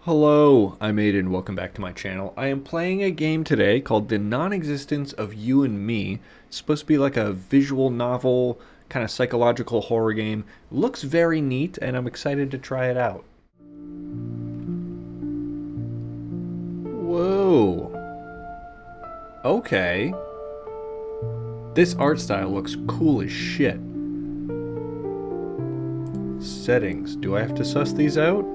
Hello, I'm Aiden. Welcome back to my channel. I am playing a game today called The Non-Existence of You and Me. It's supposed to be like a visual novel, kind of psychological horror game. Looks very neat, and I'm excited to try it out. Whoa. Okay. This art style looks cool as shit. Settings. Do I have to suss these out?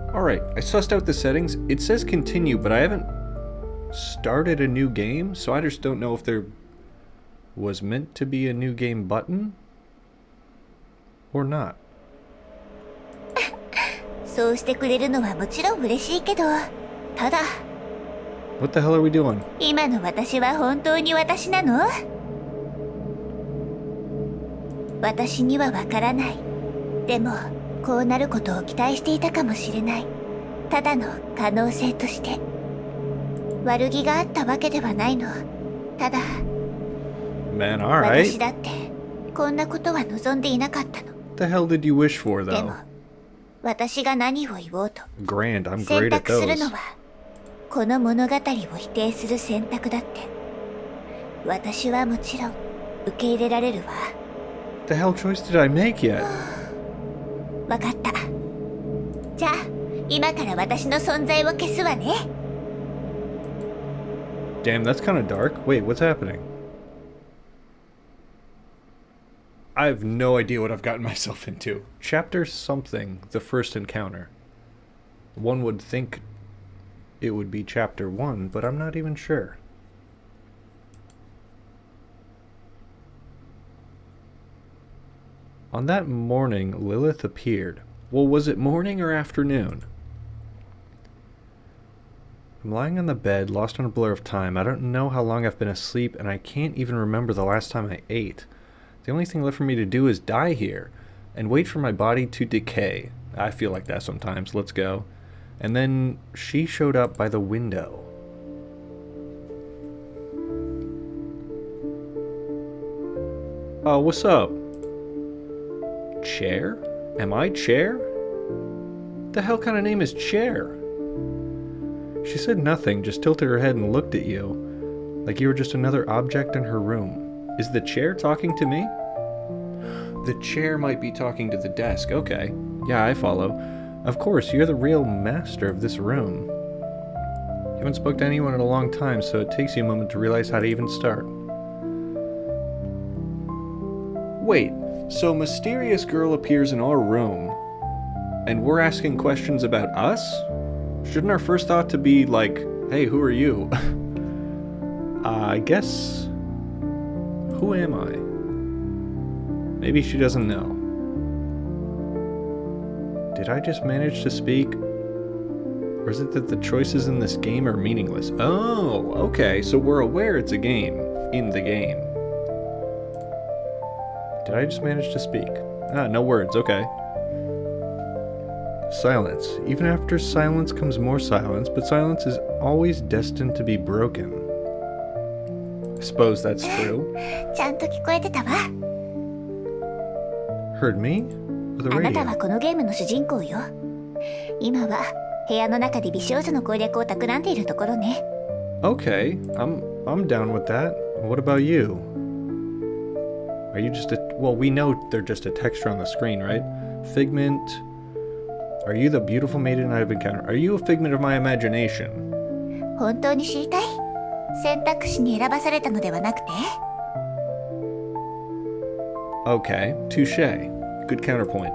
Alright, I sussed out the settings. It says continue, but I haven't started a new game, so I just don't know if there was meant to be a new game button or not. そうしてくれるのはもちろん嬉しいけど、ただ、What the hell are we doing? 今の私は本当に私なの？私にはわからない。でも、こうなることを期待していたかもしれない。ただの可能性として。悪気があったわけではないの。ただ、Man, alright. 私だってこんなことは望んでいなかったの。 What the hell did you wish for, でも though? 私が何を言おうと Grand, I'm 選 great at 択するの those. はこの物語を否定する選択だって。私はもちろん受け入れられるわ。 What the hell choice did I make yet? わかった。じゃあ今から私の存在を消すわね。 Damn, that's kind of dark. Wait, what's happening? I have no idea what I've gotten myself into. Chapter something, the first encounter. One would think it would be chapter 1, but I'm not even sure. On that morning, Lilith appeared. Well, was it morning or afternoon? I'm lying on the bed, lost in a blur of time. I don't know how long I've been asleep, and I can't even remember the last time I ate. The only thing left for me to do is die here, and wait for my body to decay. I feel like that sometimes. Let's go. And then she showed up by the window. Oh, what's up? Chair? Am I Chair? The hell kind of name is Chair? She said nothing, just tilted her head and looked at you, like you were just another object in her room. Is the chair talking to me? The chair might be talking to the desk. Okay. Yeah, I follow. Of course, you're the real master of this room. You haven't spoken to anyone in a long time, so it takes you a moment to realize how to even start. Wait, so mysterious girl appears in our room, and we're asking questions about us? Shouldn't our first thought to be like, hey, who are you? I guess... Who am I? Maybe she doesn't know. Did I just manage to speak? Or is it that the choices in this game are meaningless? Oh, okay, so we're aware it's a game. In the game. Did I just manage to speak? Ah, no words, okay. Silence. Even after silence comes more silence, but silence is always destined to be broken. I suppose that's true. ちゃんと聞こえてたわ。 Heard me? Or the あなた radio? はこのゲームの主人公よ。今は部屋の中で美少女の攻略を企んでいるところね。 Okay, I'm down with that. What about you? Are you just a... Well, we know they're just a texture on the screen, right? Figment... Are you the beautiful maiden I've encountered? Are you a figment of my imagination? 本当に知りたい？選択肢に選ばされたのではなくて？ Okay, touche. Good counterpoint.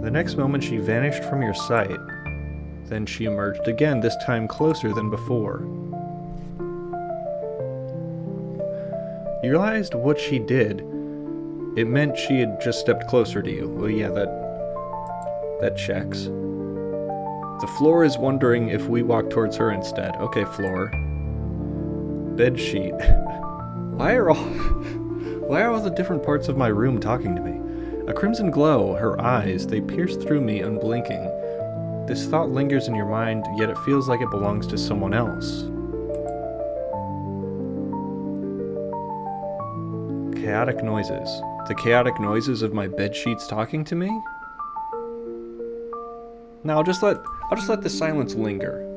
The next moment she vanished from your sight. Then she emerged again, this time closer than before. You realized what she did. It meant she had just stepped closer to you. Well, yeah, that checks. The floor is wondering if we walk towards her instead. Okay, floor. Bed sheet. Why are all the different parts of my room talking to me? A crimson glow, her eyes, they pierce through me unblinking. This thought lingers in your mind, yet it feels like it belongs to someone else. Chaotic noises. The chaotic noises of my bedsheets talking to me? No, I'll just let the silence linger.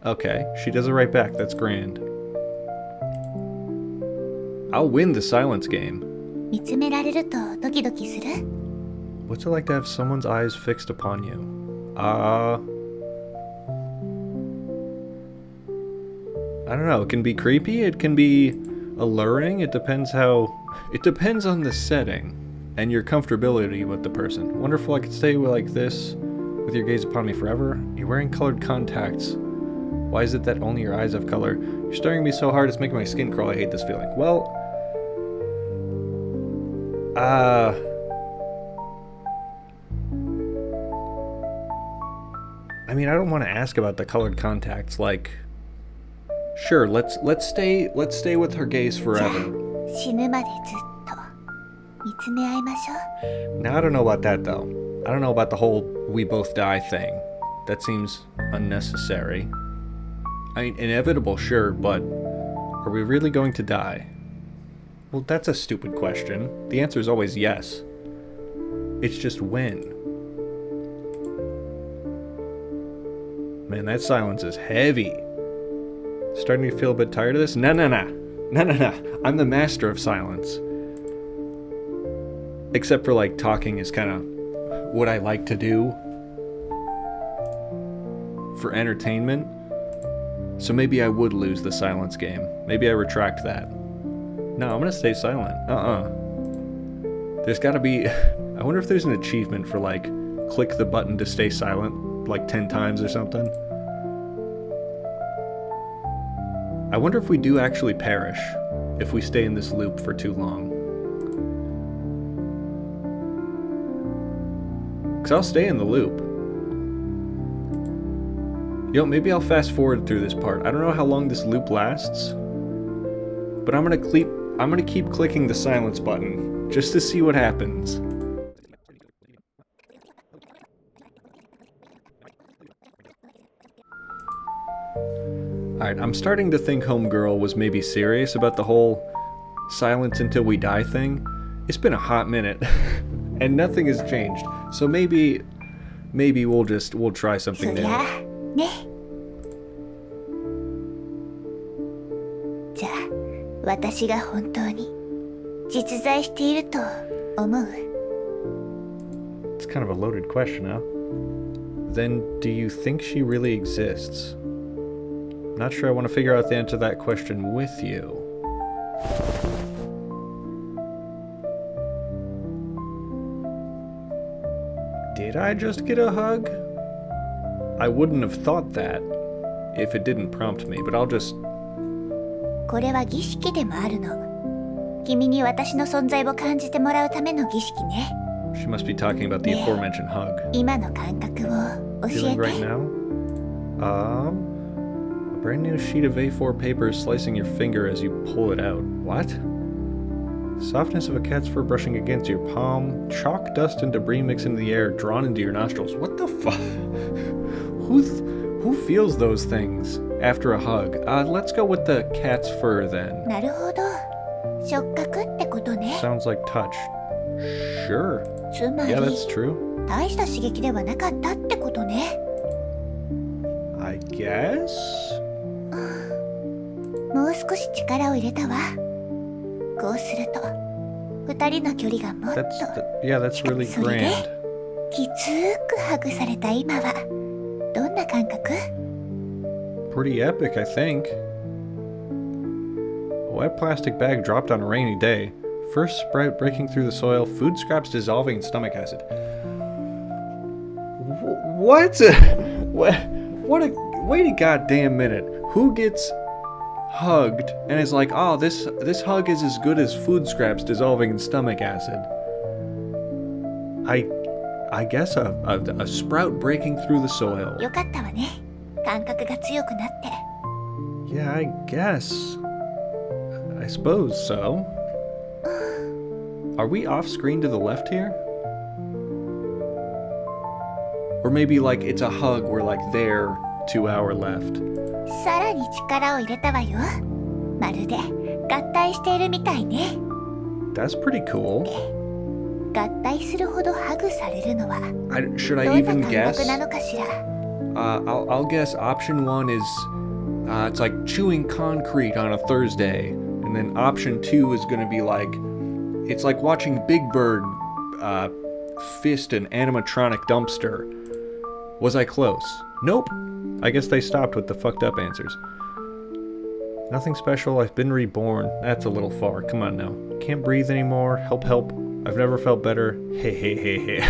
Okay, she does it right back. That's grand. I'll win the silence game. 見つめられるとドキドキする？ What's it like to have someone's eyes fixed upon you? I don't know. It can be creepy. It can be alluring. It depends on the setting and your comfortability with the person. Wonder if I could stay like this with your gaze upon me forever? You're wearing colored contacts. Why is it that only your eyes have color? You're staring at me so hard it's making my skin crawl. I hate this feeling. Well, I mean, I don't want to ask about the colored contacts. Like, sure, let's stay with her gaze forever. 死ぬまでずっと見つめ合いましょう。 Now I don't know about that though. I don't know about the whole we both die thing. That seems unnecessary. I mean, inevitable, sure, but are we really going to die? Well, that's a stupid question. The answer is always yes. It's just when. Man, that silence is heavy. Starting to feel a bit tired of this? No. I'm the master of silence. Except for, like, talking is kind of what I like to do for entertainment. So maybe I would lose the silence game. Maybe I retract that. No, I'm gonna stay silent. There's gotta be... I wonder if there's an achievement for, like, click the button to stay silent, like, 10 times or something. I wonder if we do actually perish if we stay in this loop for too long. Because I'll stay in the loop. Yo, maybe I'll fast forward through this part. I don't know how long this loop lasts, but I'm gonna keep clicking the silence button just to see what happens. Alright, I'm starting to think Homegirl was maybe serious about the whole silence until we die thing. It's been a hot minute, and nothing has changed. So maybe we'll try something new. ね。じゃあ、私が本当に実在していると思う？ It's kind of a loaded question, huh? Then, do you think she really exists? Not sure I want to figure out the answer to that question with you. Did I just get a hug? I wouldn't have thought that if it didn't prompt me, but I'll just... これは儀式でもあるの。君に私の存在を感じてもらうための儀式ね。 She must be talking about the aforementioned hug. 今の感覚を教 Feeling えて。 right now? A brand new sheet of A4 paper is slicing your finger as you pull it out. What? Softness of a cat's fur brushing against your palm. Chalk, dust, and debris mixed into the air, drawn into your nostrils. What the fuck? Who feels those things after a hug? Let's go with the cat's fur then. なるほど。触覚ってことね。 Sounds like touch. Sure. つまり、 Yeah, that's true. 大した刺激ではなかったってことね。 I guess? もう少し力を入れたわ。こうすると、二人の距離がもっと。 That's really それで grand. きつーくハグされた今はどんな感覚？ Pretty epic, I think. A wet plastic bag dropped on a rainy day. First sprout breaking through the soil, food scraps dissolving in stomach acid. What? Wait a goddamn minute. Who gets hugged and is like, oh, this hug is as good as food scraps dissolving in stomach acid? I guess a sprout breaking through the soil. よかったわね。感覚が強くなって。 Yeah, I guess. I suppose so. Are we off screen to the left here? Or maybe like it's a hug, we're like there to our left. さらに力を入れたわよ。まるで合体しているみたいね。 That's pretty cool. 合体するほどハグされるのは Should ど I んな even 感 guess? 覚なのかしら。 I'll guess option 1 is it's like chewing concrete on a Thursday, and then option 2 is gonna be like it's like watching Big Bird fist an animatronic dumpster. Was I close? Nope. I guess they stopped with the fucked up answers. Nothing special. I've been reborn. That's a little far. Come on now. Can't breathe anymore. Help, help. I've never felt better. Hey, hey, hey, hey.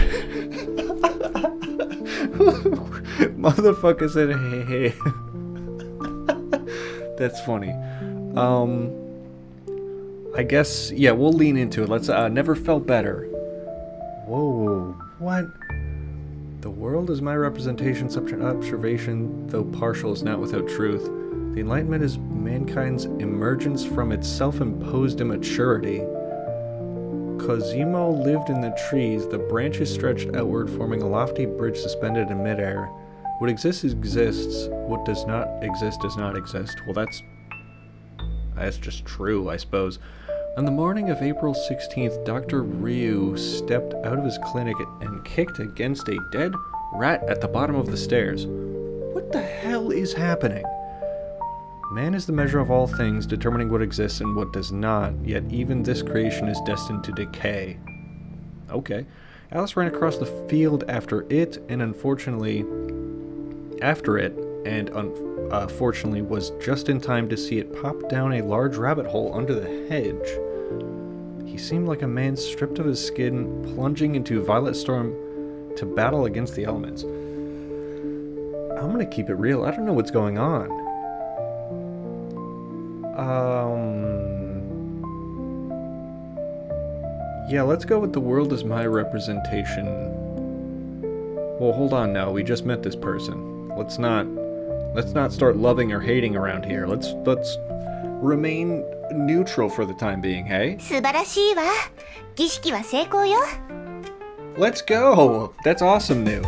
Motherfucker said hey, hey. That's funny. I guess, yeah, we'll lean into it. Let's, never felt better. Whoa, what? The world is my representation, subject observation, though partial, is not without truth. The Enlightenment is mankind's emergence from its self-imposed immaturity. Cosimo lived in the trees, the branches stretched outward, forming a lofty bridge suspended in midair. What exists exists, what does not exist does not exist. Well, that's just true, I suppose. On the morning of April 16th, Dr. Ryu stepped out of his clinic and kicked against a dead rat at the bottom of the stairs. What the hell is happening? Man is the measure of all things, determining what exists and what does not, yet even this creation is destined to decay. Okay. Alice ran across the field after it, and unfortunately was just in time to see it pop down a large rabbit hole under the hedge. He seemed like a man stripped of his skin, plunging into a violent storm to battle against the elements. I'm gonna keep it real. I don't know what's going on. Yeah, let's go with the world as my representation. Well, hold on now. We just met this person. Let's not start loving or hating around here. Let's remain neutral for the time being, hey? 素晴らしいわ。儀式は成功よ。 Let's go! That's awesome news.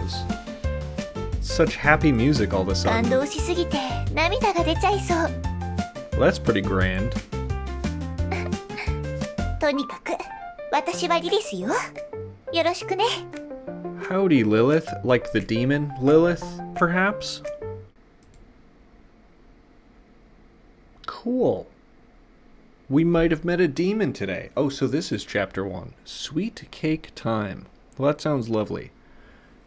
Such happy music all of a 感 sudden. 動しすぎて涙が出ちゃいそう。 Well, that's pretty grand. とにかく私はリリスよ。よろしくね。 Howdy, Lilith. Like the demon Lilith, perhaps? Cool. We might have met a demon today. Oh, so this is chapter 1. Sweet cake time. Well, that sounds lovely.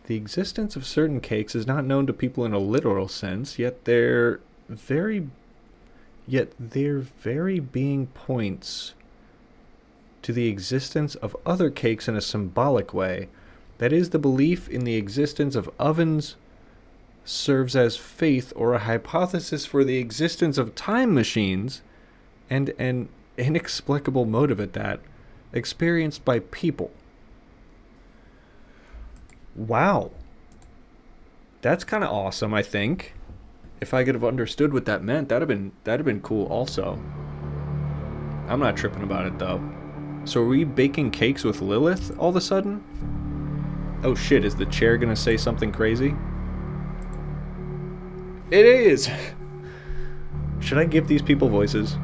The existence of certain cakes is not known to people in a literal sense, yet their very being points to the existence of other cakes in a symbolic way. That is, the belief in the existence of ovens serves as faith or a hypothesis for the existence of time machines, and an inexplicable motive at that, experienced by people. Wow. That's kind of awesome, I think. If I could have understood what that meant, that'd have been cool also. I'm not tripping about it though. So are we baking cakes with Lilith all of a sudden? Oh shit, is the chair gonna say something crazy? It is! Should I give these people voices?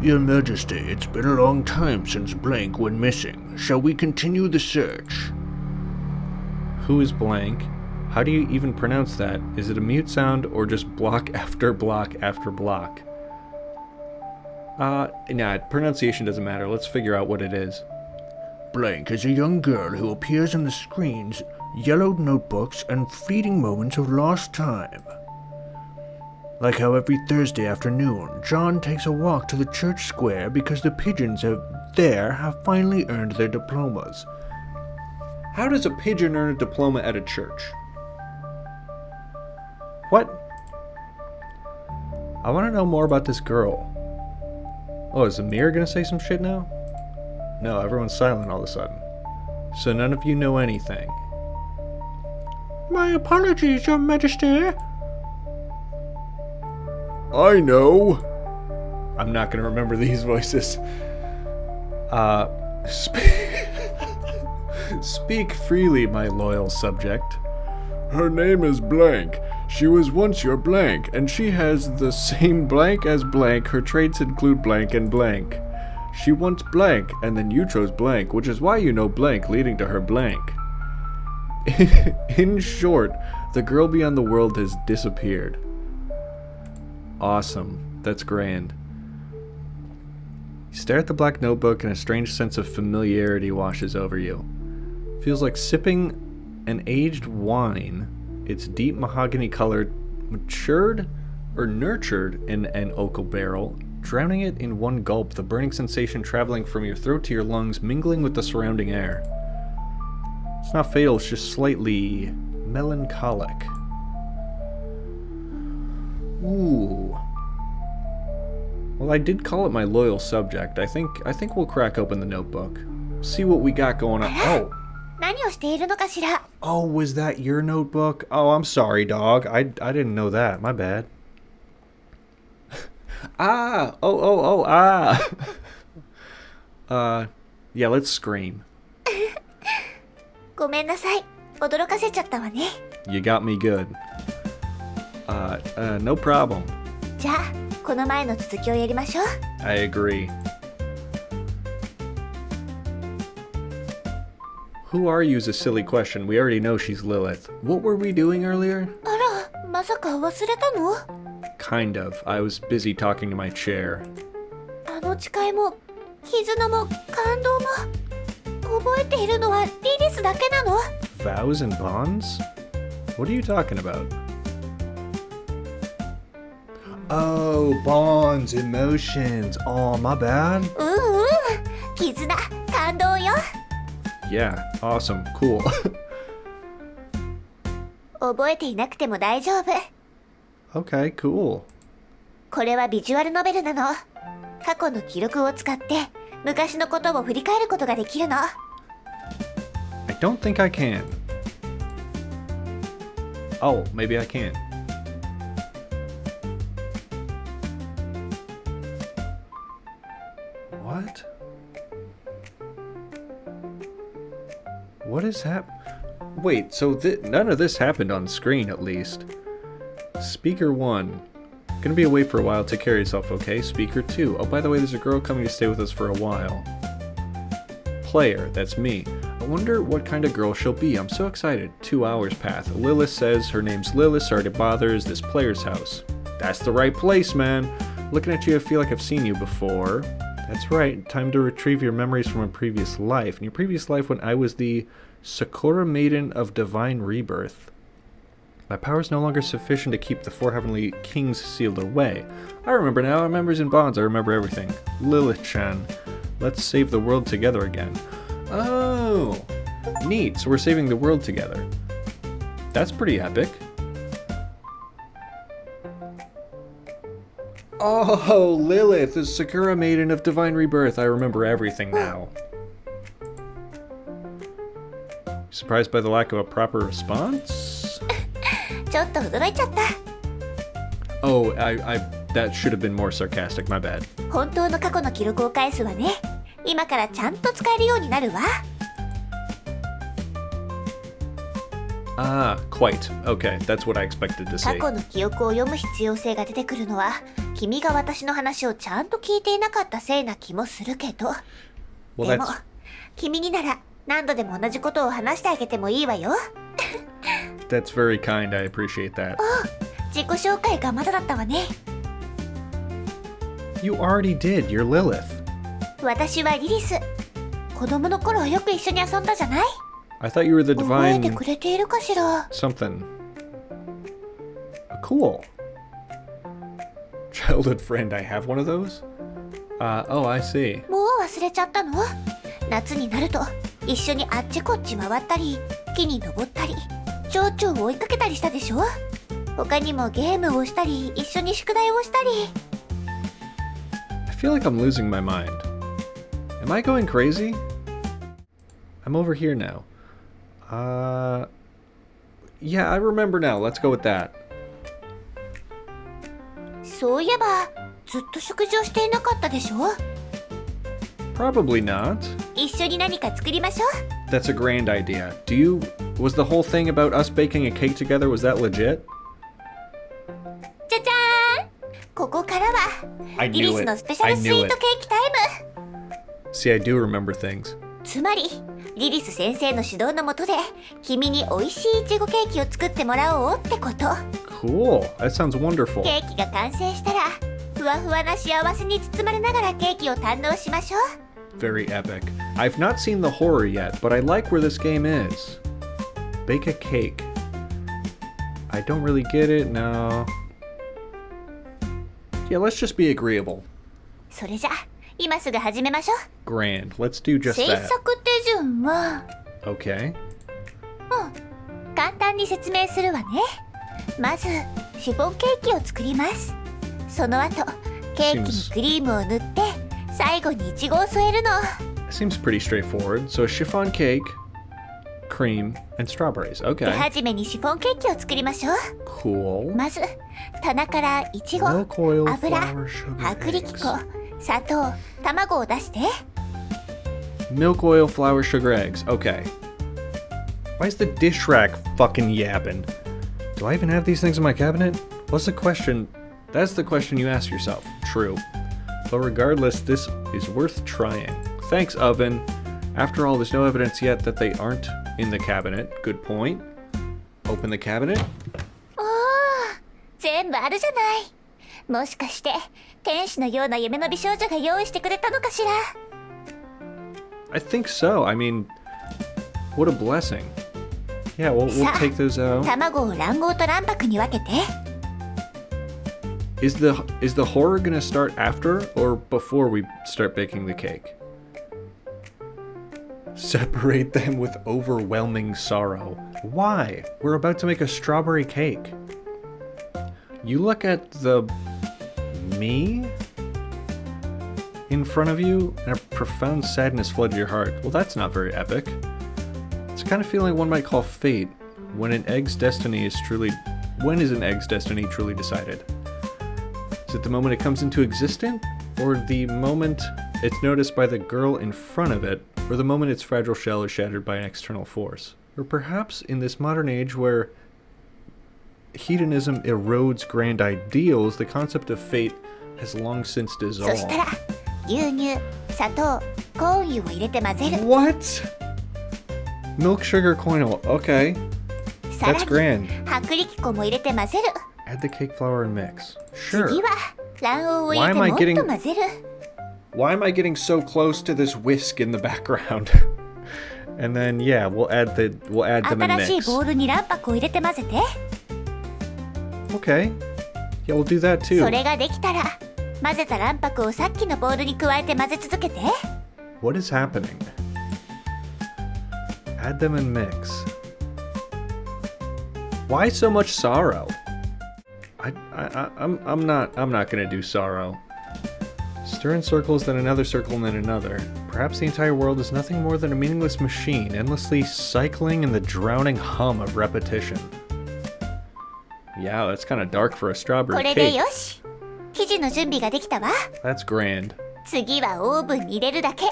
Your Majesty, it's been a long time since Blank went missing. Shall we continue the search? Who is Blank? How do you even pronounce that? Is it a mute sound or just block after block after block? Nah, pronunciation doesn't matter. Let's figure out what it is. Blank is a young girl who appears on the screens, yellowed notebooks, and fleeting moments of lost time. Like how every Thursday afternoon, John takes a walk to the church square because the pigeons there have finally earned their diplomas. How does a pigeon earn a diploma at a church? What? I want to know more about this girl. Oh, is Amir gonna say some shit now? No, everyone's silent all of a sudden. So none of you know anything. My apologies, Your Majesty. I know. I'm not gonna remember these voices. Speak freely, my loyal subject. Her name is Blank. She was once your Blank, and she has the same blank as Blank. Her traits include blank and blank. She wants blank, and then you chose blank, which is why you know blank leading to her blank. In short, the girl beyond the world has disappeared. Awesome. That's grand. You stare at the black notebook and a strange sense of familiarity washes over you. Feels like sipping an aged wine. It's deep mahogany colored, matured or nurtured in an oak barrel, drowning it in one gulp, the burning sensation traveling from your throat to your lungs, mingling with the surrounding air. It's not fatal, it's just slightly melancholic. Ooh. Well, I did call it my loyal subject. I think we'll crack open the notebook. See what we got going on. Oh. 何をしているのかしら? Oh, was that your notebook? Oh, I'm sorry, dog. I didn't know that. My bad. Ah! Oh, ah! Yeah, let's scream. ごめんなさい。驚かせちゃったわね。You got me good. No problem. じゃあ、この前の続きをやりましょう。I agree. Who are you is a silly question. We already know she's Lilith. What were we doing earlier? あら、まさか忘れたの? Kind of. I was busy talking to my chair. あの誓いも、絆も、感動も、覚えているのはリリスだけなの? Vows and bonds? What are you talking about? Oh, bonds, emotions. Oh, my bad. 絆、感動よ。Yeah, awesome, cool. 覚えていなくても大丈夫。Okay, cool. これはビジュアルノベルなの。過去の記録を使って昔のことを振り返ることができるの。I don't think I can. Oh, maybe I can. What? What is Wait, so none of this happened on screen, at least. Speaker 1. Gonna be away for a while, take care of yourself, okay? Speaker 2. Oh, by the way, there's a girl coming to stay with us for a while. Player, that's me. I wonder what kind of girl she'll be. I'm so excited. 2 hours pass. Lilith says her name's Lilith, sorry to bother, is this player's house. That's the right place, man. Looking at you, I feel like I've seen you before. That's right, time to retrieve your memories from a previous life. In your previous life when I was the Sakura Maiden of Divine Rebirth. My power is no longer sufficient to keep the 4 heavenly kings sealed away. I remember now, memories and bonds, I remember everything. Lilith-chan, let's save the world together again. Oh, neat, so we're saving the world together. That's pretty epic. Oh, Lilith, the Sakura Maiden of Divine Rebirth. I remember everything now. Surprised by the lack of a proper response? ちょっと驚いちゃった。 Oh, that should have been more sarcastic, my bad. 本当の過去の記録を返すわね。今からちゃんと使えるようになるわ。Ah, quite. Okay, that's what I expected to 過 say. 去の記憶を読む必要性が出てくるのは、君が私の話をちゃんと聞いていなかったせいな気もするけど。 Well, でも that's... 君になら何度でも同じことを話してあげてもいいわよ。 That's very kind, I appreciate that. 自己紹介がまだだったわね。 You already did, you're Lilith. 私はリリス。子供の頃よく一緒に遊んだじゃない？ I thought you were the 覚えて divine... くれているかしら？ something. Cool. Childhood friend, I have one of those? Oh, I see. もう忘れちゃったの？夏になると一緒にあっちこっち回ったり、木に登ったり、蝶々を追いかけたりしたでしょ？他にもゲームをしたり、一緒に宿題をしたり。 I feel like I'm losing my mind. Am I going crazy? I'm over here now. Yeah, I remember now. Let's go with that. そういえば、ずっと食事をしていなかったでしょ？ Probably not. 一緒に何か作りましょう。 That's a grand idea. Was the whole thing about us baking a cake together, was that legit? じゃじゃーん！ここからは I リリ knew スの it. スペシャ I ルスイ knew ート it. ケーキタイム。See, I do remember things. つまりリリス先生の指導のもとで君に美味しいイチゴケーキを作ってもらおうってこと。 Cool. That sounds wonderful. ケーキが完成したらふわふわな幸せに包まれながらケーキを堪能しましょう。 Very epic. I've not seen the horror yet, but I like where this game is. Bake a cake. I don't really get it, no. Yeah, let's just be agreeable. それじゃ今すぐ始めましょう。 Grand. Let's do just 制 that. 作手順は Okay. 簡単に説明するわね。まずシフォンケーキを作ります。その後ケーキにクリームを塗って最後にイチゴを添えるの。 Seems pretty straightforward. So chiffon cake, cream, and strawberries. 手 Okay. 始めにシフォンケーキを作りましょう。 Cool. まず棚からイチゴ、 Milk oil, 油、 flour, sugar, 薄力 eggs. 粉、砂糖、卵を出して。 Milk oil, flour, sugar, eggs. Okay. Why is the dish rack fucking yapping? Do I even have these things in my cabinet? What's the question? That's the question you ask yourself. True. But regardless, this is worth trying. Thanks, oven. After all, there's no evidence yet that they aren't in the cabinet. Good point. Open the cabinet. おー、全部あるじゃない。もしかして天使のような夢の美少女が用意してくれたのかしら。 I think so. I mean, what a blessing. Yeah, we'll take those out. 卵を卵黄と卵白に分けて。 Is the horror gonna start after or before we start baking the cake? Separate them with overwhelming sorrow. Why? We're about to make a strawberry cake. You look at the me in front of you, and a profound sadness flooded your heart. Well, that's not very epic. It's the kind of feeling one might call fate when is an egg's destiny truly decided? Is it the moment it comes into existence, or the moment it's noticed by the girl in front of it, or the moment its fragile shell is shattered by an external force? Or perhaps in this modern age where hedonism erodes grand ideals, the concept of fate has long since そ dissolved. したら牛乳、砂糖、コーン油を入れて混ぜる。 What? Milk, sugar, corn oil. Okay. さら That's に grand. 薄力粉も入れて混ぜる。 Add the cake flour and mix. Sure. 次は卵黄を入れ Why am I て getting- もっと混ぜる。 Why am I getting so close to this whisk in the background? And then yeah, we'll add them and 新しい mix. ボウルに卵白を入れて混ぜて。 Okay. Yeah, we'll do that そ too. れができたら混ぜた卵白をさっきのボウルに加えて混ぜ続けて。 What is happening? Add them and mix. Why so much sorrow? I'm not gonna do sorrow. Stir in circles, then another circle, and then another. Perhaps the entire world is nothing more than a meaningless machine, endlessly cycling in the drowning hum of repetition. Yeah, that's kind of dark for a こ strawberry れで cake. よし。生地の準備ができたわ。 That's grand. 次はオーブンに入れるだけ。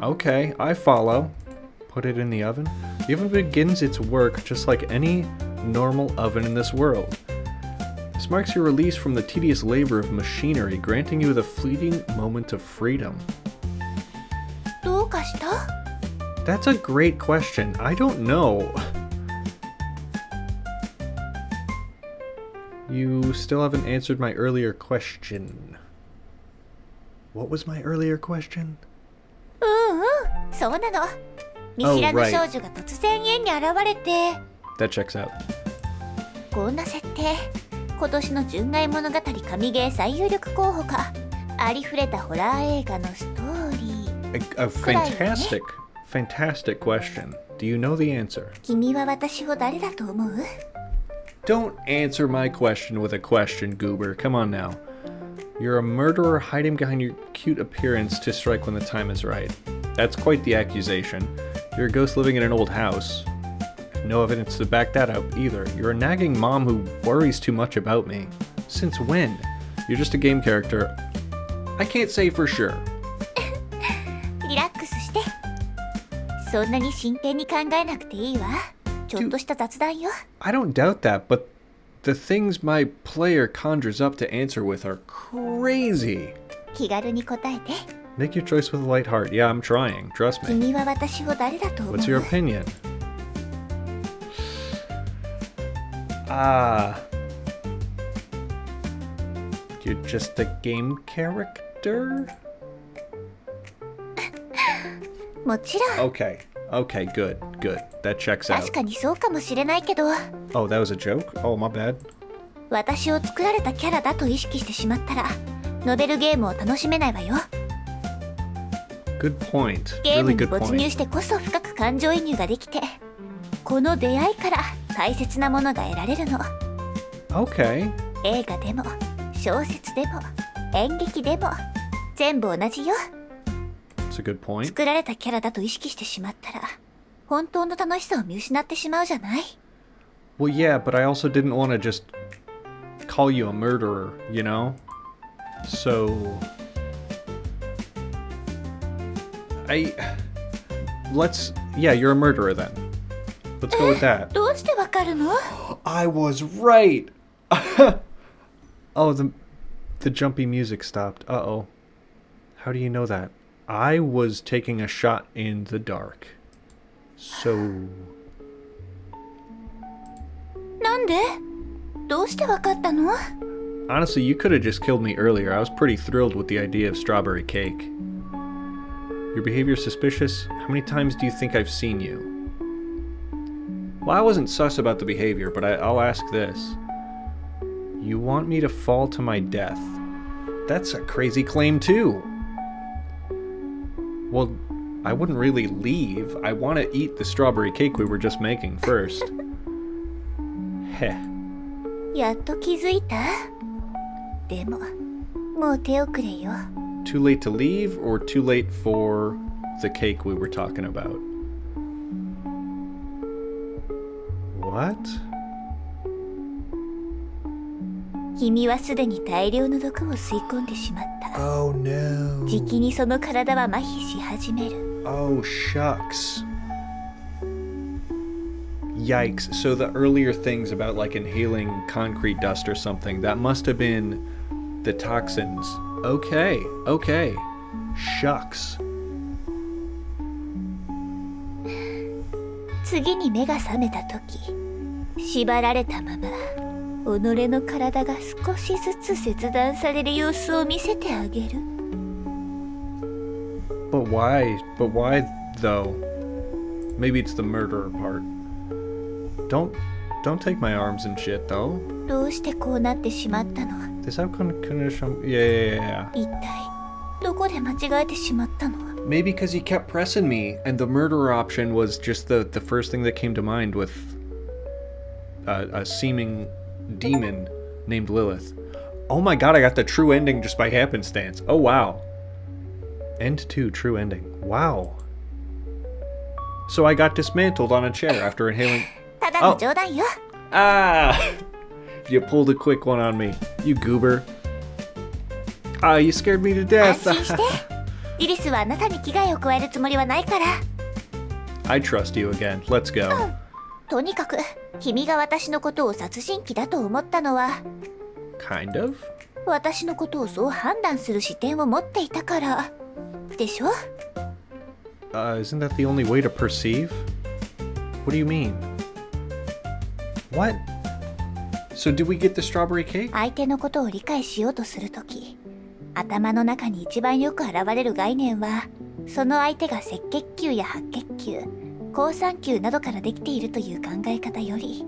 Okay, I follow. Put it in the oven. The oven begins its work just like any normal oven in this world. This marks your release from the tedious labor of machinery, granting you the fleeting moment of freedom. どうかした？ That's a great question. I don't know. You still haven't answered my earlier question. What was my earlier question? そうなの。見知らぬ少女が突然家に現れて。 That checks out. こんな設定。今年の純愛物語神ゲー最有力候補か。ありふれたホラー映画のストーリー。 A fantastic question. Do you know the answer? 君は私を誰だと思う？ Don't answer my question with a question, Goober. Come on now. You're a murderer hiding behind your cute appearance to strike when the time is right. That's quite the accusation. You're a ghost living in an old house. No evidence to back that up either. You're a nagging mom who worries too much about me. Since when? You're just a game character. I can't say for sure. リラックスして。そんなに真剣に考えなくていいわ。ちょっとした雑談よ。 I don't doubt that, but the things my player conjures up to answer with are crazy. 気軽に答えて。Make your choice with a light heart. Yeah, I'm trying. Trust me. 君は私を誰だと思う？ What's your opinion? You're just a game character? もちろん。 Okay, good. That checks out. 確かにそうかもしれないけど、 Oh, that was a joke? Oh, my bad. 私を作られたキャラだと意識してしまったら、ノベルゲームを楽しめないわよ。Good point. ゲーム Really に good 没入 point. してこそ深く感情移入ができて、この出会いから大切なものが得られるの。 Okay. 映画でも小説でも演劇でも全部同じよ。 That's a good point. 作られたキャラだと意識してしまったら、本当の楽しさを見失ってしまうじゃない？ Well, yeah, but I also didn't want to just call you a murderer, you know? So... Yeah, you're a murderer then. Let's go with that. どうしてわかるの？ I was right! Oh, the jumpy music stopped. Uh-oh. How do you know that? I was taking a shot in the dark. So... なんで？どうしてわかったの？ Honestly, you could have just killed me earlier. I was pretty thrilled with the idea of strawberry cake. Your behavior is suspicious? How many times do you think I've seen you? Well, I wasn't sus about the behavior, but I'll ask this. You want me to fall to my death? That's a crazy claim, too. Well, I wouldn't really leave. I want to eat the strawberry cake we were just making first. Heh. やっと気づいた？でも、もう手遅れよ。 Too late to leave or too late for the cake we were talking about? What? 君はすでに大量の毒を吸い込んでしまった。 Oh no. じきにその体は麻痺し始める。 Oh, shucks. Yikes. So the earlier things about like inhaling concrete dust or something, that must have been the toxins. Okay. Shucks. 次に目が覚めた時、縛られたまま、己の体が少しずつ切断される様子を見せてあげる。 But why? But why though? Maybe it's the murderer part. Don't take my arms and shit though. どうしてこうなってしまったの？ Is that condition? Yeah. 一体どこで間違えてしまったの？ Maybe because he kept pressing me, and the murderer option was just the first thing that came to mind with a seeming demon named Lilith. Oh my god, I got the true ending just by happenstance. Oh wow. End 2, true ending. Wow. So I got dismantled on a chair after inhaling... ただの冗談よ。 Ah! You pulled a quick one on me, you goober. Ah, you scared me to 安 death. 心して。リリスはあなたに危害を加えるつもりはないから。 I trust you again. Let's go. とにかく、君が私のことを殺人鬼だと思ったのは、 Kind of? 私のことをそう判断する視点を持っていたから。でしょ？ Isn't that the only way to perceive? What do you mean? What? So did we get the strawberry cake? 相手のことを理解しようとするとき、頭の中に一番よく現れる概念は、その相手が赤血球や白血球、好酸球などからできているという考え方より、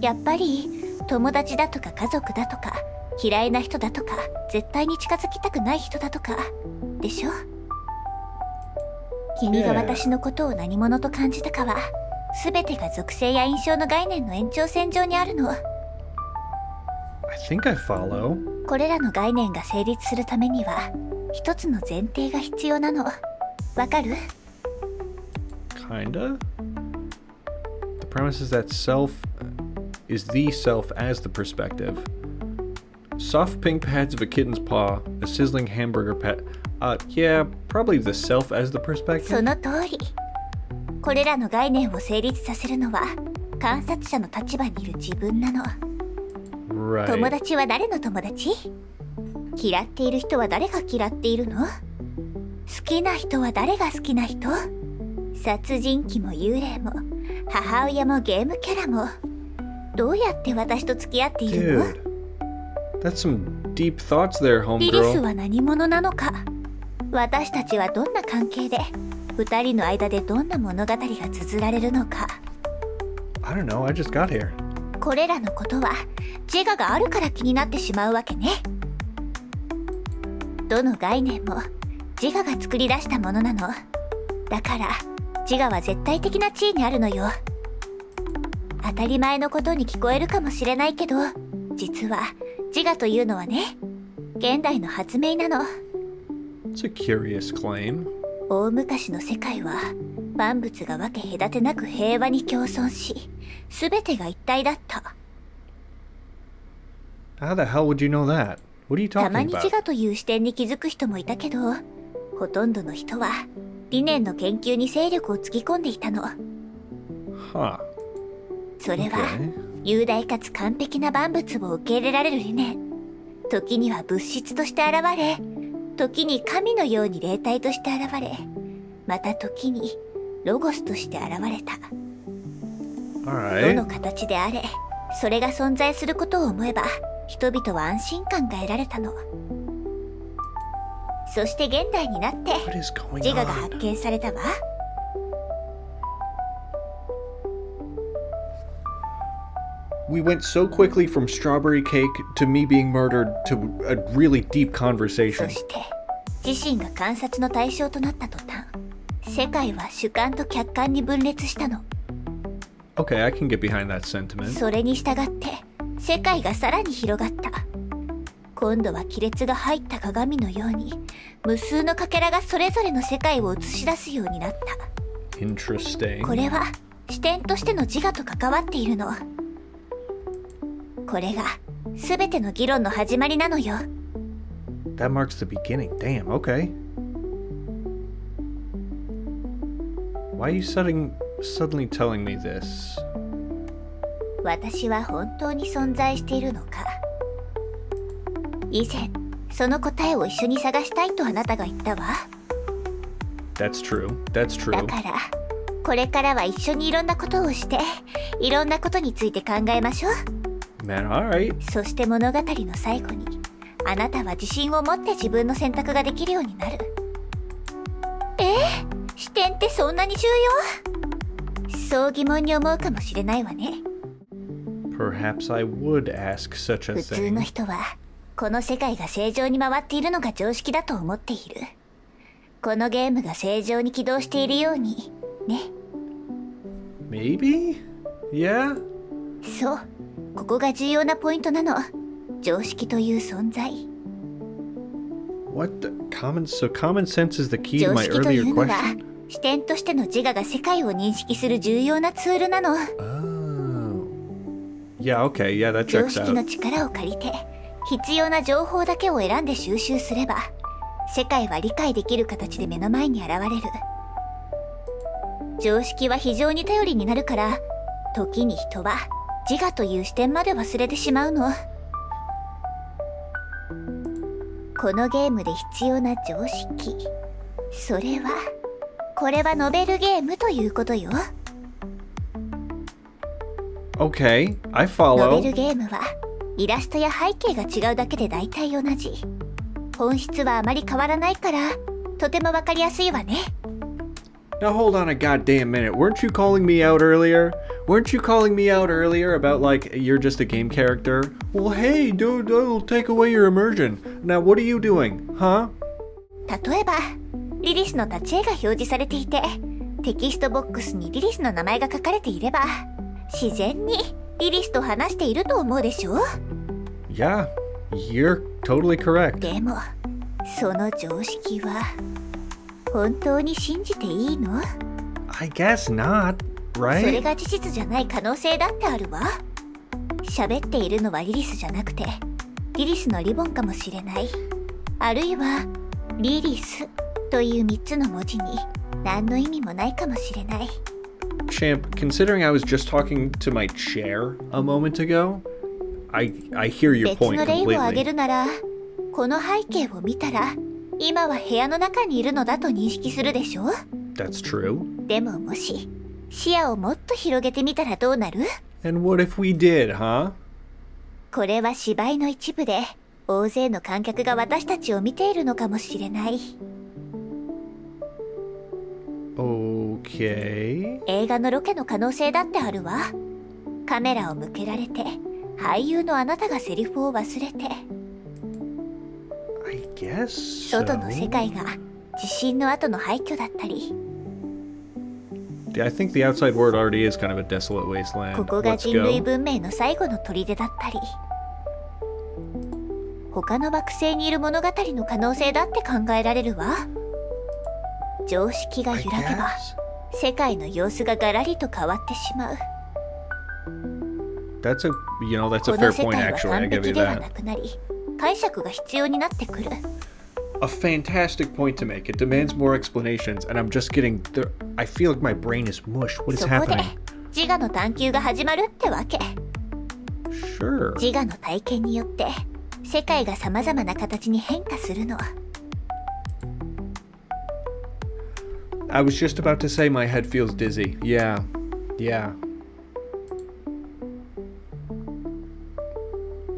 やっぱり友達だとか家族だとか、嫌いな人だとか、絶対に近づきたくない人だとか、でしょ？君が私のことを何者と感じたかは、すべてが属性や印象の概念の延長線上にあるの。 I think I follow. これらの概念が成立するためには、一つの前提が必要なの。わかる？ Kinda? The premise is that self is the self as the perspective. Soft pink pads of a kitten's paw, a sizzling hamburger pat. Yeah, probably the self as the そ perspective. の通り。これらの概念を成立させるのは、観察者の立場にいる自分なの。友 Right. 達は誰の友達？嫌っている人は誰が嫌っているの？好きな人は誰が好きな人？殺人鬼も幽霊も母親もゲームキャラもどうやって私と付き合っているの？ Dude, that's some deep thoughts there, リリス homegirl. は何者なのか？私たちはどんな関係で二人の間でどんな物語が綴られるのか。 I don't know, I just got here. これらのことは自我があるから気になってしまうわけね。どの概念も自我が作り出したものなの。だから自我は絶対的な地位にあるのよ。当たり前のことに聞こえるかもしれないけど、実は自我というのはね、現代の発明なの。 It's a curious claim. 大昔の世界は万物が分け隔てなく平和に共存し、全てが一体だった。 How the hell would you know that? What are you たま talking に about? 自我という視点に気づく人もいたけど、ほとんどの人は理念の研究に精力をつぎ込んでいたの。 Huh. それは Okay. 雄大かつ完璧な万物を受け入れられる理念。時には物質として現れ、時に神のように霊体として現れ、また時にロゴスとして現れた。 Alright. どの形であれ、それが存在することを思えば人々は安心感が得られたの。そして現代になって What is going 自我が on? 発見されたわ。 We went so quickly from strawberry cake to me being murdered to a really deep そ conversation. して自身が観察の対象となった途端、世界は主観と客観に分裂したの。 Okay, I can get behind that sentiment. それに従って世界がさらに広がった。今度は亀裂が入った鏡のように無数のかけらがそれぞれの世界を映し出すようになった。 Interesting. これは視点としての自我と関わっているの。これが全ての議論の始まりなのよ。 That marks the beginning. Damn, okay. Why are you suddenly telling me this? 私は本当に存在しているのか。以前その答えを一緒に探したいとあなたが言ったわ。 That's true. That's だ true. からこれからは一緒にいろんなことをしていろんなことについて考えましょう。 Man, alright. そして物語の最後にあなたは自信を持って自分の選択ができるようになる。視点ってそんなに重要？そう疑問に思うかもしれないわね。 Perhaps I would ask such a 普通の thing. 人はこの世界が正常に回っているのが常識だと思っている。このゲームが正常に起動しているようにね。 Maybe? Yeah? そう、ここが重要なポイントなの。常識という存在。 What the common sense is the key to 常 my 識とい earlier うのは question? 視点としての自我が世界を認識する重要なツールなの。 Oh. Yeah, okay. Yeah, that 常 checks 識の out. 力を借りて必要な情報だけを選んで収集すれば世界は理解できる形で目の前に現れる。常識は非常に頼りになるから時に人は自我という視点まで忘れてしまうの。このゲームで必要な常識、それはこれはノベルゲームということよ。 Okay, I ノ follow. ベルゲームはイラストや背景が違うだけで大体同じ。本質はあまり変わらないからとてもわかりやすいわね。 Now hold on a goddamn minute. Weren't you calling me out earlier? Weren't you calling me out earlier about like you're just a game character? Well, hey, dude, that'll take away your immersion. Now what are you doing, huh? 例えばリリスの立ち絵が表示されていてテキストボックスにリリスの名前が書かれていれば自然にリリスと話していると思うでしょ。 Yeah, you're totally correct. でもその常識は本当に信じていいの？ I guess not, それ right? が事実じゃない可能性だってあるわ。喋っているのはリリスじゃなくてリリスのリボンかもしれない。あるいはリリスという3つの文字に何の意味もないかもしれない。 Champ, considering I was just talking to my chair a moment ago, I hear your 別 point の例を挙げ completely. るならこの背景を見たら、今は部屋の中にいるのだと認識するでしょ？ That's true. でももし、視野をもっと広げてみたらどうなる？ And what if we did, huh? これは芝居の一部で、大勢の観客が私たちを見ているのかもしれない。Okay. 映画のロケの可能性だってあるわ。カメラを向けられて、俳優のあなたがセリフを忘れて、I guess 外の so. 世界が地震の後の廃墟だったり、 Yeah, I think the outside world already is kind of a desolate こ wasteland. こが Let's 人類 go. 文明の最後の砦だったり、他の惑星にいる物語の可能性だって考えられるわ。常識が I 揺らげば、 guess. 世界の様子がガラリと変わってしまう。 That's a, that's こ a の fair 世 point 界は actually. I 完 give 璧 you ではな that. くなり、解釈が必要になってくる。 A fantastic point to make. It demands more explanations, and I'm just getting the. I feel like my brain is mush. What is そこで happening? 自我の探求が始まるってわけ。 Sure. 自我の体験によって世界が様々な形に変化するの。 I was just about to say my head feels dizzy. Yeah. Yeah.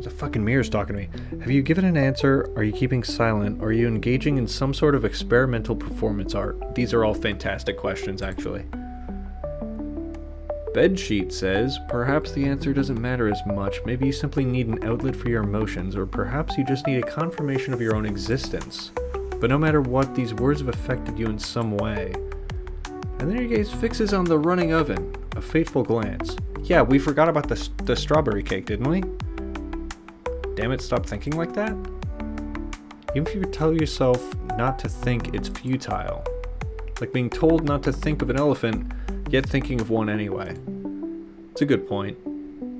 The fucking mirror's talking to me. Have you given an answer? Are you keeping silent? Are you engaging in some sort of experimental performance art? These are all fantastic questions, actually. Bedsheet says, perhaps the answer doesn't matter as much. Maybe you simply need an outlet for your emotions, or perhaps you just need a confirmation of your own existence. But no matter what, these words have affected you in some way. And then your gaze fixes on the running oven, a fateful glance. Yeah, we forgot about the strawberry cake, didn't we? Damn it, stop thinking like that? Even if you tell yourself not to think, it's futile. Like being told not to think of an elephant, yet thinking of one anyway. It's a good point.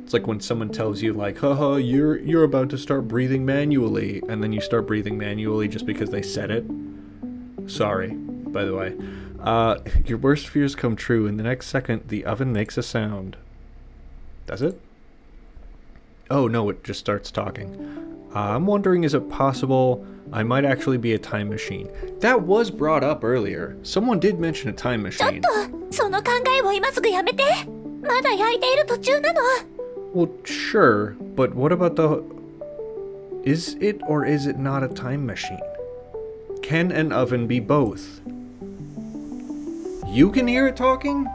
It's like when someone tells you like, haha, you're about to start breathing manually, and then you start breathing manually just because they said it. Sorry, by the way. Your worst fears come true. In the next second, the oven makes a sound. Does it? Oh no, it just starts talking. I'm wondering, is it possible I might actually be a time machine? That was brought up earlier. Someone did mention a time ちょっ machine. とその考えを今すぐやめて。まだ焼いている途中なの。 Well, sure, but what about the... Is it or is it not a time machine? Can an oven be both? You can hear it talking?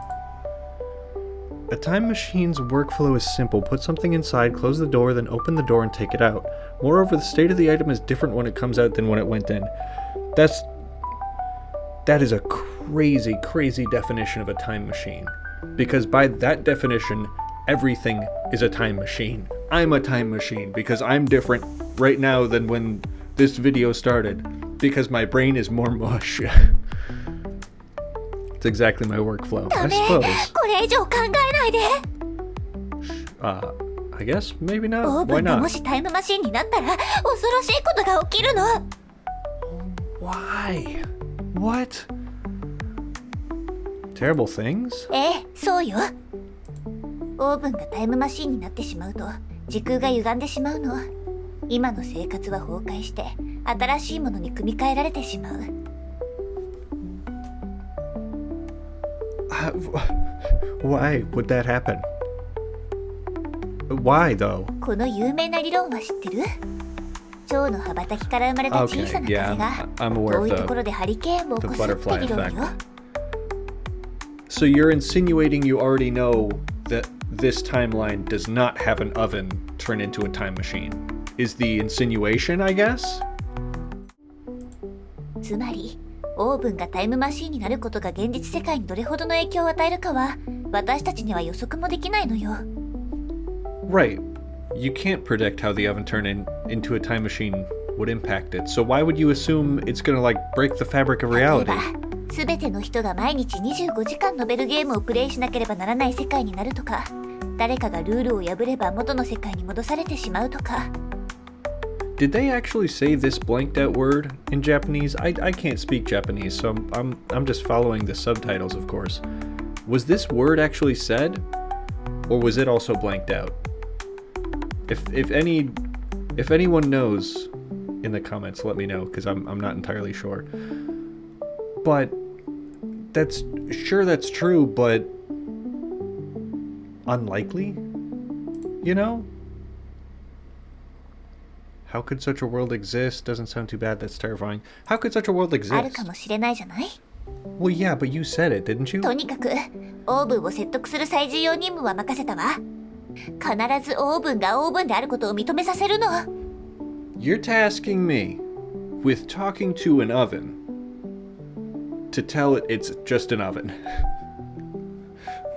A time machine's workflow is simple. Put something inside, close the door, then open the door and take it out. Moreover, the state of the item is different when it comes out than when it went in. That is a crazy, crazy definition of a time machine. Because by that definition, everything is a time machine. I'm a time machine because I'm different right now than when this video started. Because my brain is more mush. It's exactly my workflow, ダ I メ。 suppose. これ以上考えないで。 I guess maybe オ not. ーブ Why ンがも not? しタイムマシンになったら恐ろしいことが起きるの。 Why? What? Terrible things? ええ、そうよ。オーブンがタイムマシンになってしまうと時空が歪んでしまうの。今の生活は崩壊して新しいものに組み替えられてしまう。 Why would that happen? Why though? この有名な理論は知ってる？蝶の羽ばたきから生まれた小さな Okay, 風が yeah, I'm aware 遠い of ところでハリケーンを起こすって butterfly 理論 effect. よ。 So you're insinuating you already know that this timeline does not have an oven turn into a time machine. Is the insinuation, I guess? つまりオーブンがタイムマシンになることが現実世界にどれほどの影響を与えるかは私たちには予測もできないのよ。 Right. You can't predict how the oven into a time machine would impact it. So why would you assume it's gonna like break the fabric of 例え reality? ば全ての人が毎日25時間ノベルゲームをプレイしなければならない世界になるとか、誰かがルールを破れば元の世界に戻されてしまうとか。 Did they actually say this blanked out word in Japanese? I can't speak Japanese, so I'm just following the subtitles, of course. Was this word actually said, or was it also blanked out? If anyone knows in the comments. Let me know, because I'm not entirely sure. But that's true, but unlikely, you know? How could such a world exist? Doesn't sound too bad. That's terrifying. How could such a world ある exist? かもしれないじゃない。 Well, yeah, but you said it, didn't you? とにかくオーブンを説得する最重要任務は任せたわ。必ずオーブンがオーブンであることを認めさせるの。 You're tasking me with talking to an oven to tell it it's just an oven.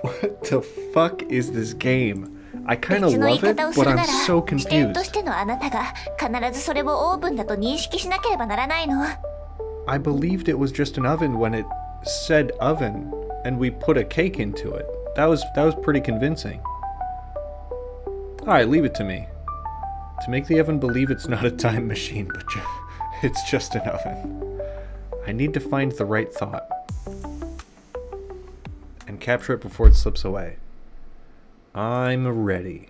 What the fuck is this game? I kind of 別の言い love it, 方をす but るな I'm ら so 視点と confused. してのあなたが必ずそれをオーブンだと認識しなければならないの。 I believed it was just an oven when it said oven, and we put a cake into it. That was pretty convincing. Alright, leave it to me. To make the oven believe it's not a time machine, but it's just an oven. I need to find the right thought. And capture it before it slips away. I'm ready.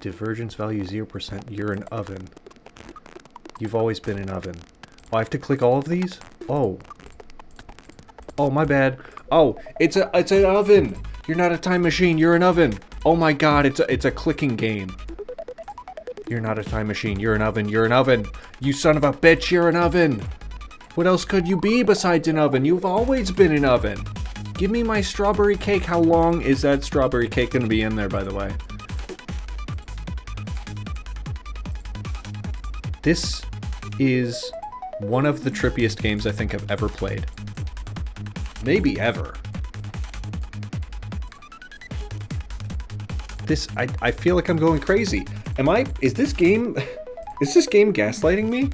Divergence value 0%. You're an oven. You've always been an oven. Oh, I have to click all of these? Oh. Oh, my bad. Oh, it's an oven. You're not a time machine. You're an oven. Oh my god, it's a clicking game. You're not a time machine. You're an oven. You're an oven. You son of a bitch. You're an oven. What else could you be besides an oven? You've always been an oven. Give me my strawberry cake. How long is that strawberry cake going to be in there, by the way? This is one of the trippiest games I think I've ever played. Maybe ever. I feel like I'm going crazy. Is this game gaslighting me?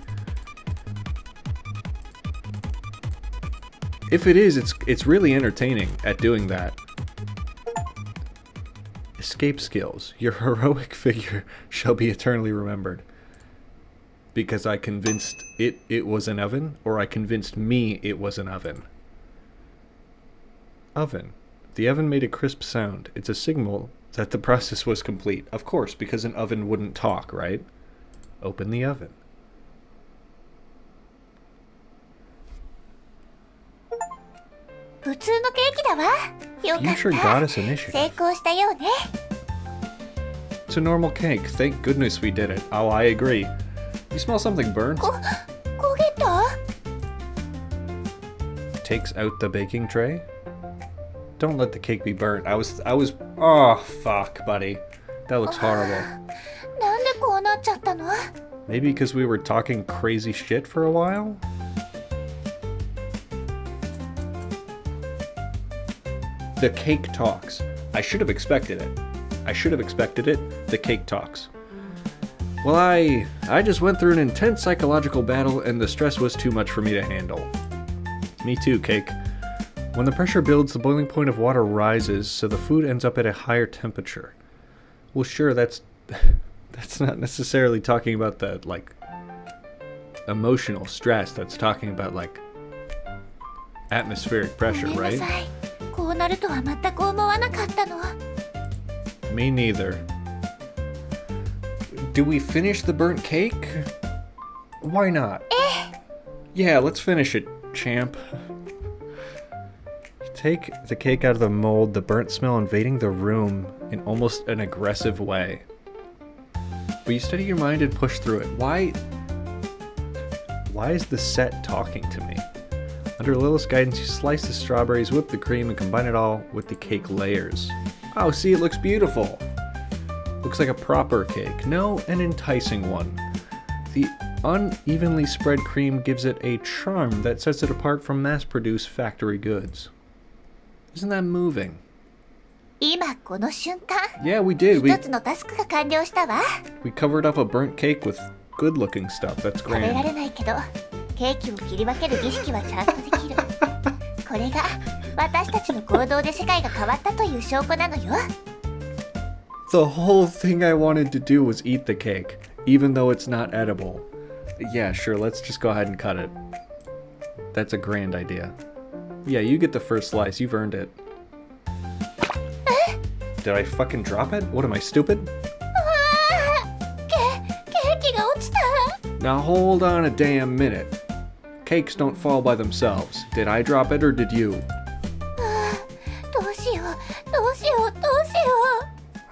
If it is, it's really entertaining at doing that. Escape skills. Your heroic figure shall be eternally remembered. Because I convinced it was an oven, or I convinced me it was an oven. Oven. The oven made a crisp sound. It's a signal that the process was complete. Of course, because an oven wouldn't talk, right? Open the oven. Future Goddess Initiative. 成功したようね。 It's a normal cake. Thank goodness we did it. Oh, I agree. You smell something burnt? 焦げた？ Takes out the baking tray. Don't let the cake be burnt. I was. Oh, fuck, buddy. That looks horrible. なんでこうなっちゃったの？ Maybe because we were talking crazy shit for a while? The cake talks. I should have expected it. The cake talks. Well, I just went through an intense psychological battle and the stress was too much for me to handle. Me too, cake. When the pressure builds, the boiling point of water rises, so the food ends up at a higher temperature. Well, sure, that's not necessarily talking about the, like, emotional stress. That's talking about, like, atmospheric pressure, ごめんな right? さい。こうなるとは全く思わなかったの。 Me neither. Do we finish the burnt cake? Why not? Yeah, let's finish it, champ. Take the cake out of the mold, the burnt smell invading the room in almost an aggressive way. But you steady your mind and push through it. Why is the set talking to me? Under Lilith's guidance, you slice the strawberries, whip the cream, and combine it all with the cake layers. Oh, see, it looks beautiful. Looks like a proper cake. No, an enticing one. The unevenly spread cream gives it a charm that sets it apart from mass-produced factory goods. Isn't that moving? 今この瞬間、 Yeah, we did. 一つのタスクが完了したわ。 We covered up a burnt cake with good-looking stuff. That's 食べら grand. れないけど、ケーキを切り分ける儀式はちゃんとできる。これが私たちの行動で世界が変わったという証拠なのよ。 The whole thing I wanted to do was eat the cake, even though it's not edible. Yeah, sure, let's just go ahead and cut it. That's a grand idea. Yeah, you get the first slice. You've earned it. Did I fucking drop it? What am I, stupid? Now hold on a damn minute. Cakes don't fall by themselves. Did I drop it or did you? どうしようどうしようどうしよ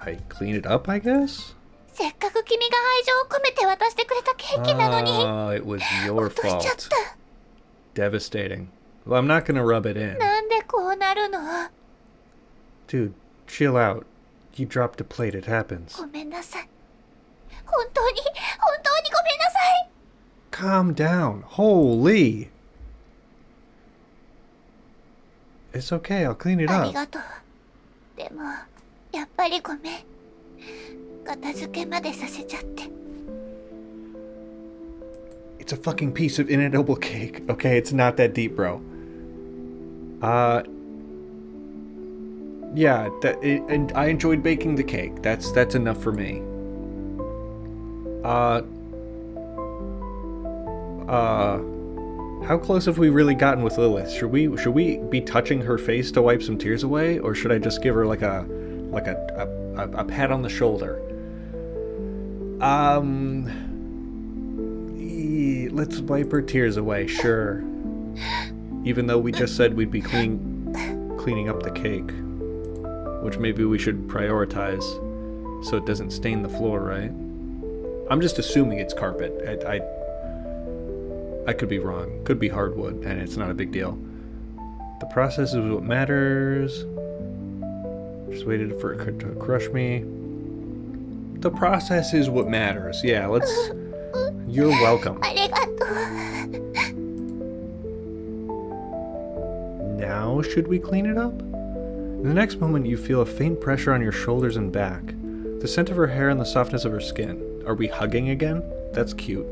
う。 I clean it up, I guess? せっかく君が愛情を込めて渡してくれたケーキなのに。Oh, it was your 落としちゃっ fault. た。 Devastating. Well, I'm not gonna rub it in. なんでこうなるの。 Dude, chill out. You dropped a plate, it happens. ごめんなさい。本当にごめんなさい。 Calm down. Holy. It's okay, I'll clean it あり up. がとう。でもやっぱりごめん。片付けまでさせちゃって。 It's a fucking piece of inedible cake. Okay, it's not that deep, bro. Yeah, and I enjoyed baking the cake. That's enough for me. How close have we really gotten with Lilith? Should we be touching her face to wipe some tears away, or should I just give her like a pat on the shoulder? Let's wipe her tears away, sure. Even though we just said we'd be cleaning up the cake, which maybe we should prioritize so it doesn't stain the floor, right? I'm just assuming it's carpet. I could be wrong. Could be hardwood, and it's not a big deal. The process is what matters. Just waited for it to crush me. The process is what matters. Yeah, let's... You're welcome. ありがとう。 Now, should we clean it up? In the next moment, you feel a faint pressure on your shoulders and back. The scent of her hair and the softness of her skin. Are we hugging again? That's cute.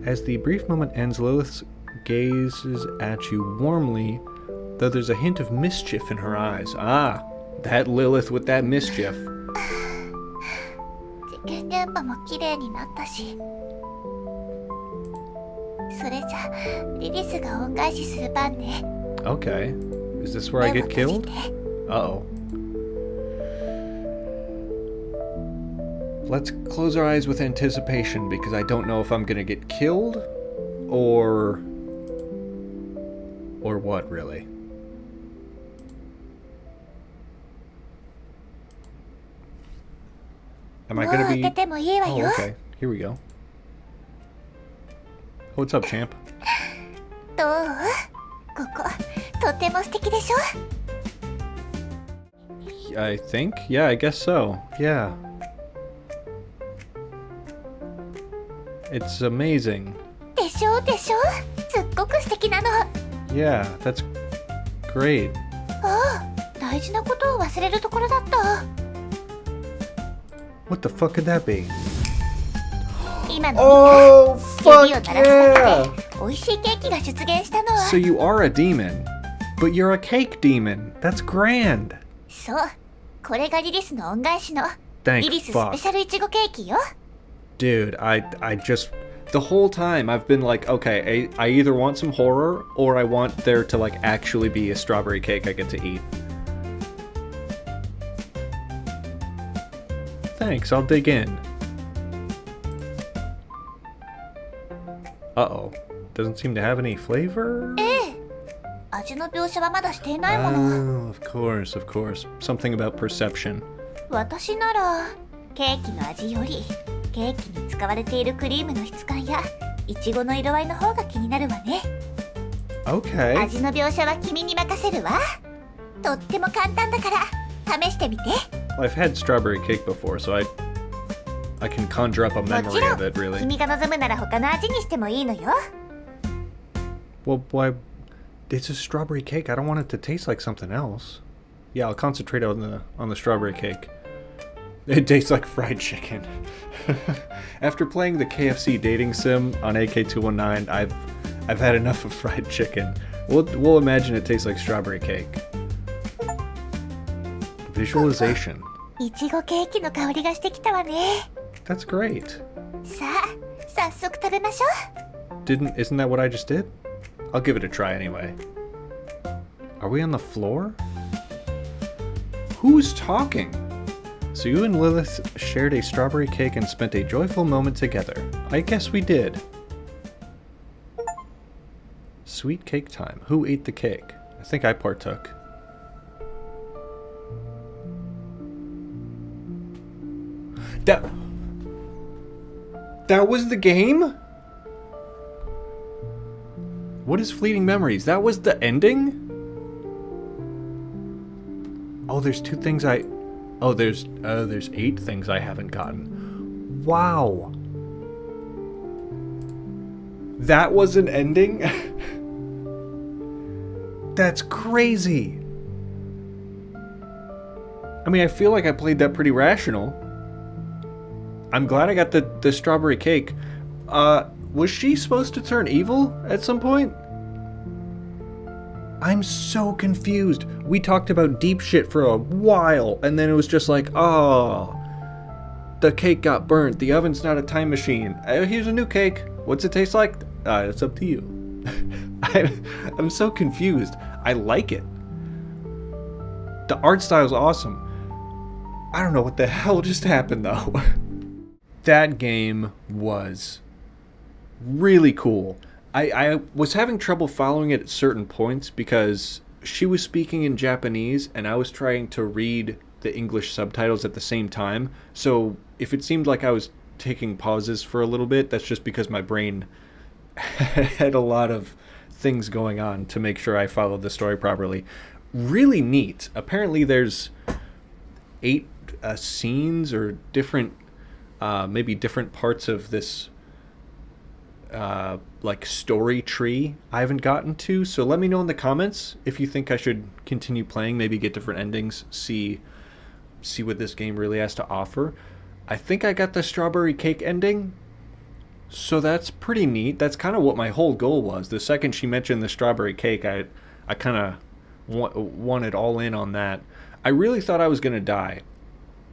As the brief moment ends, Lilith gazes at you warmly, though there's a hint of mischief in her eyes. Ah, that Lilith with that mischief. 事件現場も綺麗になったし。それじゃリリスが恩返しする番ね。 Okay. Is this where I get killed? Uh-oh. Let's close our eyes with anticipation, because I don't know if I'm gonna get killed, or what, really. Am I gonna be... もう開けてもいいわ Oh, よ。 okay. Here we go. What's up, champ? どう？こことても素敵でしょ？ I think? Yeah, I guess so. Yeah. It's amazing. でしょでしょ？すっごく素敵なの。 Yeah, that's great. ああ、大事なことを忘れるところだった。 What the fuck could that be? 今の Oh, 指を fuck 鳴らすだけ yeah! で美味しいケーキが出現したのは。 So you are a demon, but you're a cake demon. That's grand. そう、これがリリスの恩返しの Thank リリスス fuck. ペシャルイチゴケーキよ。 Dude, I just... The whole time I've been like, okay, I either want some horror or I want there to like actually be a strawberry cake I get to eat. Thanks, I'll dig in. Uh-oh. Doesn't seem to have any flavor? ええ、味の描写はまだしていないもの。 Oh, of course, of course. Something about perception. 私ならケーキの味よりケーキに使われているクリームの質感やイチゴの色合いの方が気になるわね。 Okay. 味の描写は君に任せるわ。とっても簡単だから試してみて。 I've had strawberry cake before, so I can conjure up a もち memory ろ of it, ん really. 君が望むなら他の味にしてもいいのよ。 Well, why? It's a strawberry cake. I don't want it to taste like something else. Yeah, I'll concentrate on the strawberry cake. It tastes like fried chicken. After playing the KFC dating sim on AK219, I've had enough of fried chicken. We'll imagine it tastes like strawberry cake. Visualization. いちごケーキの香りがしてきたわね。 That's great. さあ、早速食べましょう。 Isn't that what I just did? I'll give it a try anyway. Are we on the floor? Who's talking? So you and Lilith shared a strawberry cake and spent a joyful moment together. I guess we did. Sweet cake time. Who ate the cake? I think I partook. That was the game? What is Fleeting Memories? That was the ending? Oh, there's 2 things Oh, there's 8 things I haven't gotten. Wow. That was an ending? That's crazy. I mean, I feel like I played that pretty rational. I'm glad I got the strawberry cake. Was she supposed to turn evil at some point? I'm so confused. We talked about deep shit for a while, and then it was just like, oh, the cake got burnt. The oven's not a time machine. Here's a new cake. What's it taste like? It's up to you. I'm so confused. I like it. The art style's awesome. I don't know what the hell just happened, though. That game was really cool. I was having trouble following it at certain points because she was speaking in Japanese and I was trying to read the English subtitles at the same time. So if it seemed like I was taking pauses for a little bit, that's just because my brain had a lot of things going on to make sure I followed the story properly. Really neat. Apparently there's 8 scenes or different, maybe different parts of this like story tree I haven't gotten to. So let me know in the comments if you think I should continue playing, maybe get different endings, see what this game really has to offer. I think I got the strawberry cake ending, so that's pretty neat. That's kind of what my whole goal was. The second she mentioned the strawberry cake, I kind of wanted all in on that. I really thought I was gonna die.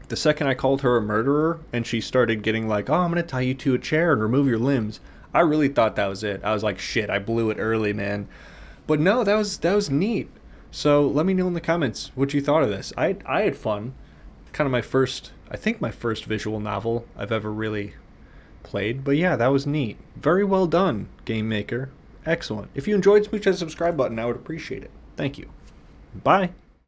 The second I called her a murderer and she started getting like, oh, I'm gonna tie you to a chair and remove your limbs, I really thought that was it. I was like, shit, I blew it early, man. But no, that was neat. So let me know in the comments what you thought of this. I had fun. Kind of my first visual novel I've ever really played. But yeah, that was neat. Very well done, Game Maker. Excellent. If you enjoyed, smooch that subscribe button. I would appreciate it. Thank you. Bye.